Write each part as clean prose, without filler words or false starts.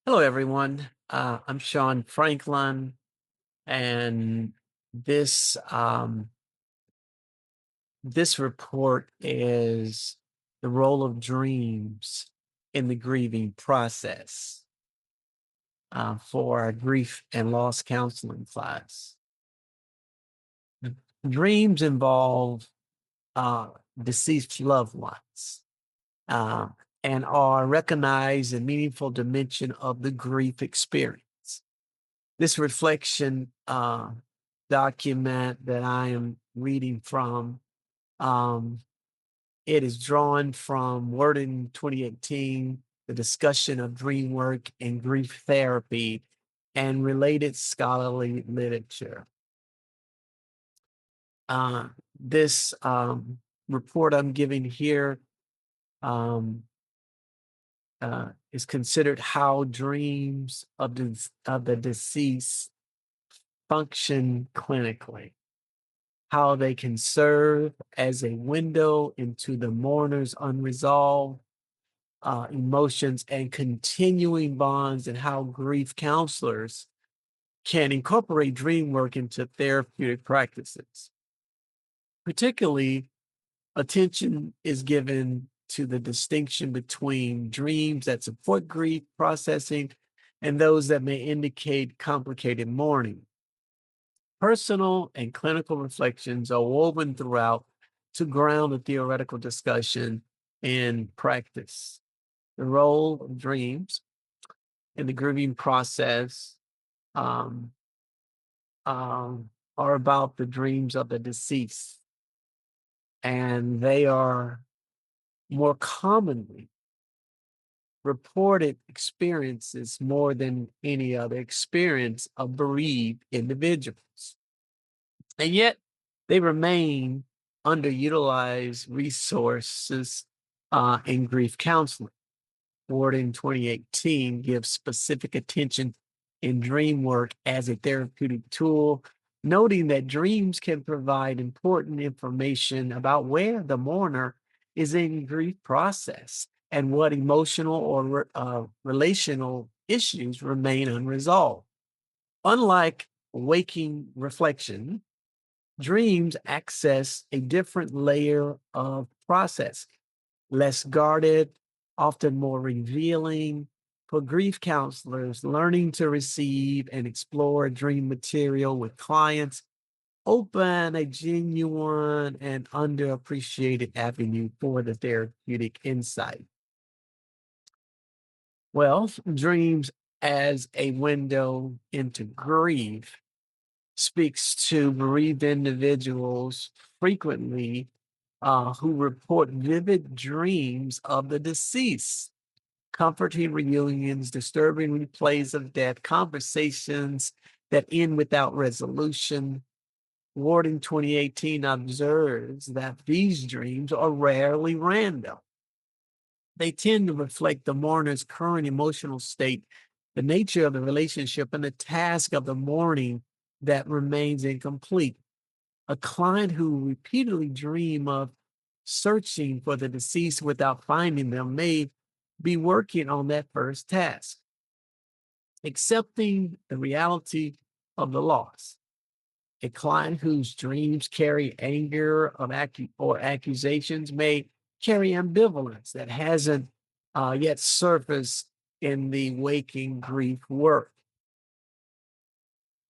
Hello, everyone. I'm Sean Franklin, and this this report is the role of dreams in the grieving process for our grief and loss counseling class. Dreams involve uh, deceased loved ones uh, and are recognized and meaningful dimension of the grief experience. This reflection document that I am reading from, um, it is drawn from Wording 2018, the discussion of dream work and grief therapy and related scholarly literature. This report I'm giving here um, is considered how dreams of the deceased function clinically, how they can serve as a window into the mourner's unresolved emotions and continuing bonds, and how grief counselors can incorporate dream work into therapeutic practices. Particularly, attention is given to the distinction between dreams that support grief processing and those that may indicate complicated mourning. Personal and clinical reflections are woven throughout to ground the theoretical discussion in practice. The role of dreams in the grieving process um, are about the dreams of the deceased, and they are more commonly reported experiences more than any other experience of bereaved individuals. And yet they remain underutilized resources in grief counseling. Ward in 2018 gives specific attention in dream work as a therapeutic tool, noting that dreams can provide important information about where the mourner is in grief process and what emotional or relational issues remain unresolved. Unlike waking reflection, dreams access a different layer of processing, less guarded, often more revealing. For grief counselors, learning to receive and explore dream material with clients open a genuine and underappreciated avenue for the therapeutic insight. Well, dreams as a window into grief speaks to bereaved individuals frequently who report vivid dreams of the deceased, comforting reunions, disturbing replays of death, conversations that end without resolution. Ward in 2018 observes that these dreams are rarely random. They tend to reflect the mourner's current emotional state, the nature of the relationship, and the task of the mourning that remains incomplete. A client who repeatedly dream of searching for the deceased without finding them may be working on that first task, accepting the reality of the loss. A client whose dreams carry anger or accusations may carry ambivalence that hasn't yet surfaced in the waking grief work.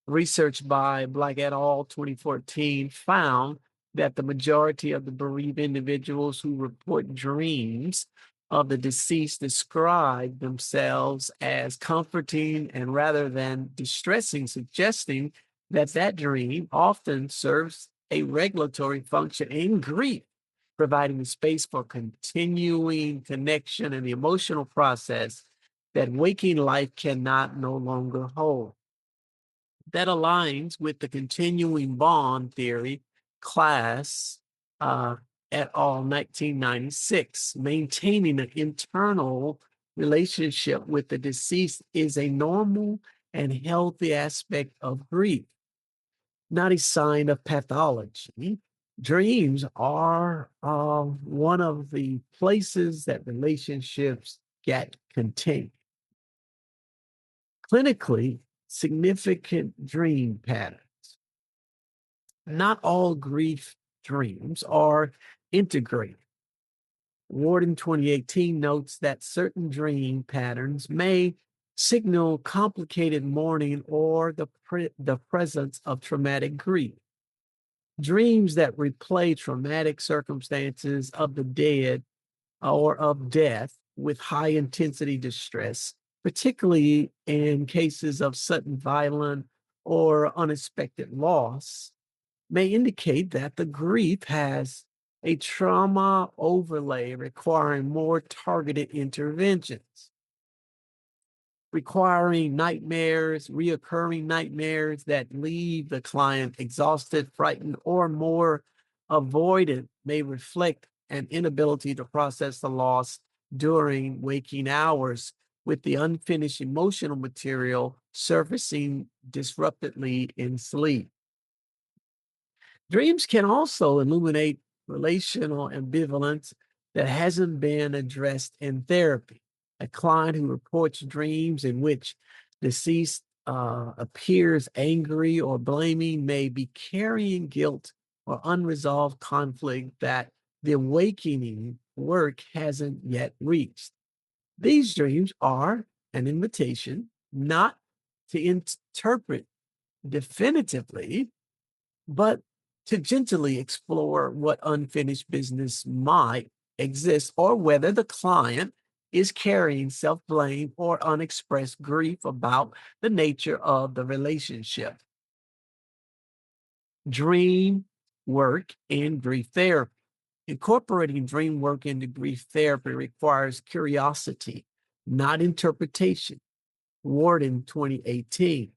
Research by Black et al. 2014 found that the majority of the bereaved individuals who report dreams of the deceased describe themselves as comforting and rather than distressing, suggesting that that dream often serves a regulatory function in grief, providing a space for continuing connection and the emotional process that waking life cannot no longer hold. That aligns with the continuing bond theory class uh, et al. 1996. Maintaining an internal relationship with the deceased is a normal and healthy aspect of grief, not a sign of pathology. Dreams are one of the places that relationships get continued. Clinically significant dream pattern. Not all grief dreams are integrated. Ward in 2018 notes that certain dream patterns may signal complicated mourning or the presence of traumatic grief. Dreams that replay traumatic circumstances of the dead or of death with high intensity distress, particularly in cases of sudden violent or unexpected loss, may indicate that the grief has a trauma overlay requiring more targeted interventions, requiring reoccurring nightmares that leave the client exhausted, frightened, or more avoidant may reflect an inability to process the loss during waking hours, with the unfinished emotional material surfacing disruptedly in sleep. Dreams can also illuminate relational ambivalence that hasn't been addressed in therapy. A client who reports dreams in which deceased appears angry or blaming may be carrying guilt or unresolved conflict that the awakening work hasn't yet reached. These dreams are an invitation not to interpret definitively, but to gently explore what unfinished business might exist or whether the client is carrying self blame or unexpressed grief about the nature of the relationship. Dream work in grief therapy. Incorporating dream work into grief therapy requires curiosity, not interpretation. Warden 2018.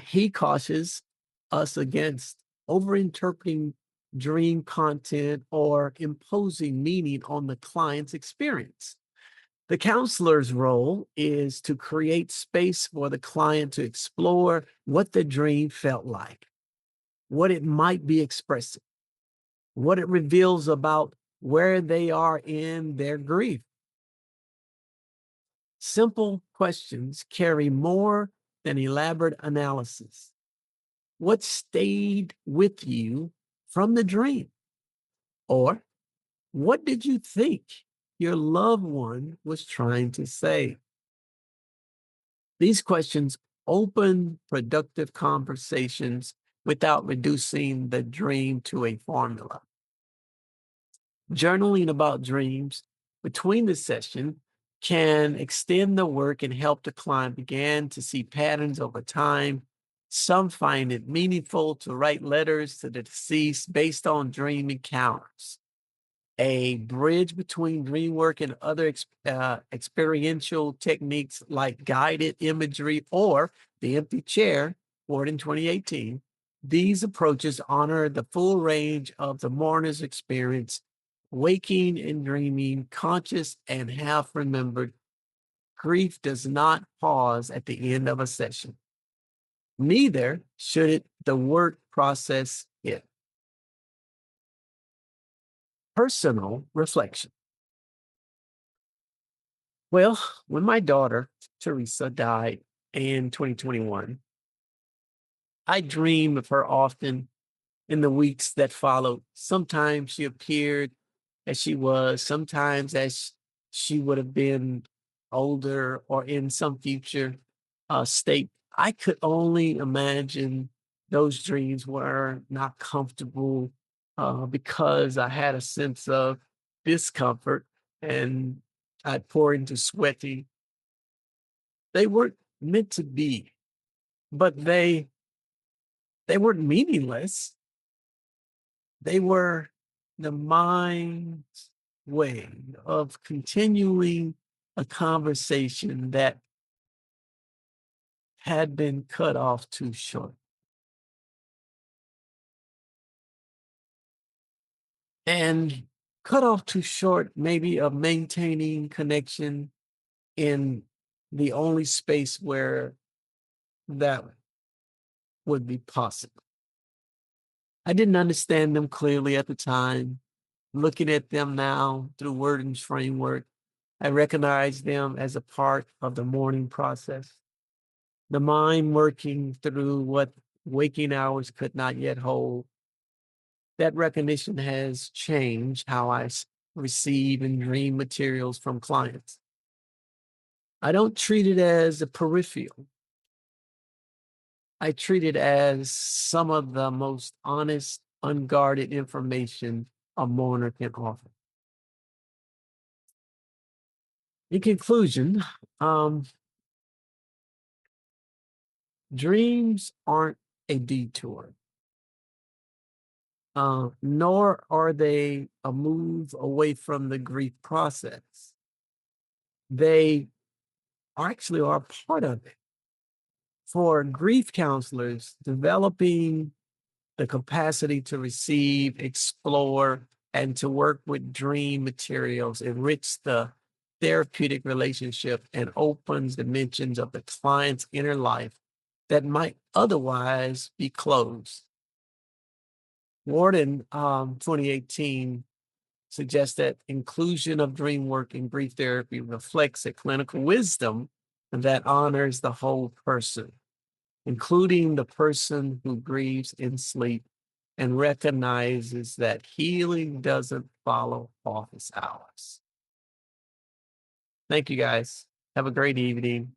He cautions us against overinterpreting dream content or imposing meaning on the client's experience. The counselor's role is to create space for the client to explore what the dream felt like, what it might be expressing, what it reveals about where they are in their grief. Simple questions carry more than elaborate analysis. What stayed with you from the dream? Or what did you think your loved one was trying to say? These questions open productive conversations without reducing the dream to a formula. Journaling about dreams between the session can extend the work and help the client begin to see patterns over time. Some find it meaningful to write letters to the deceased based on dream encounters. A bridge between dream work and other experiential techniques like guided imagery or the empty chair, Ward in 2018. These approaches honor the full range of the mourner's experience, waking and dreaming, conscious and half remembered. Grief does not pause at the end of a session. Neither should it the work process it. Personal reflection. Well, when my daughter, Teresa, died in 2021, I dreamed of her often in the weeks that followed. Sometimes she appeared as she was, sometimes as she would have been older or in some future state. I could only imagine those dreams were not comfortable because I had a sense of discomfort and I'd pour into sweating. They weren't meant to be, but they weren't meaningless. They were the mind's way of continuing a conversation that had been cut off too short. And cut off too short, maybe of maintaining connection in the only space where that would be possible. I didn't understand them clearly at the time. Looking at them now through Wording's framework, I recognize them as a part of the mourning process. the mind working through what waking hours could not yet hold. That recognition has changed how receive and dream materials from clients. I don't treat it as a peripheral. I treat it as some of the most honest, unguarded information a mourner can offer. In conclusion, um, dreams aren't a detour, nor are they a move away from the grief process. They actually are part of it. For grief counselors, developing the capacity to receive, explore, and to work with dream materials enrich the therapeutic relationship and opens dimensions of the client's inner life that might otherwise be closed. Warden 2018 suggests that inclusion of dream work in grief therapy reflects a clinical wisdom that honors the whole person, including the person who grieves in sleep and recognizes that healing doesn't follow office hours. Thank you guys. Have a great evening.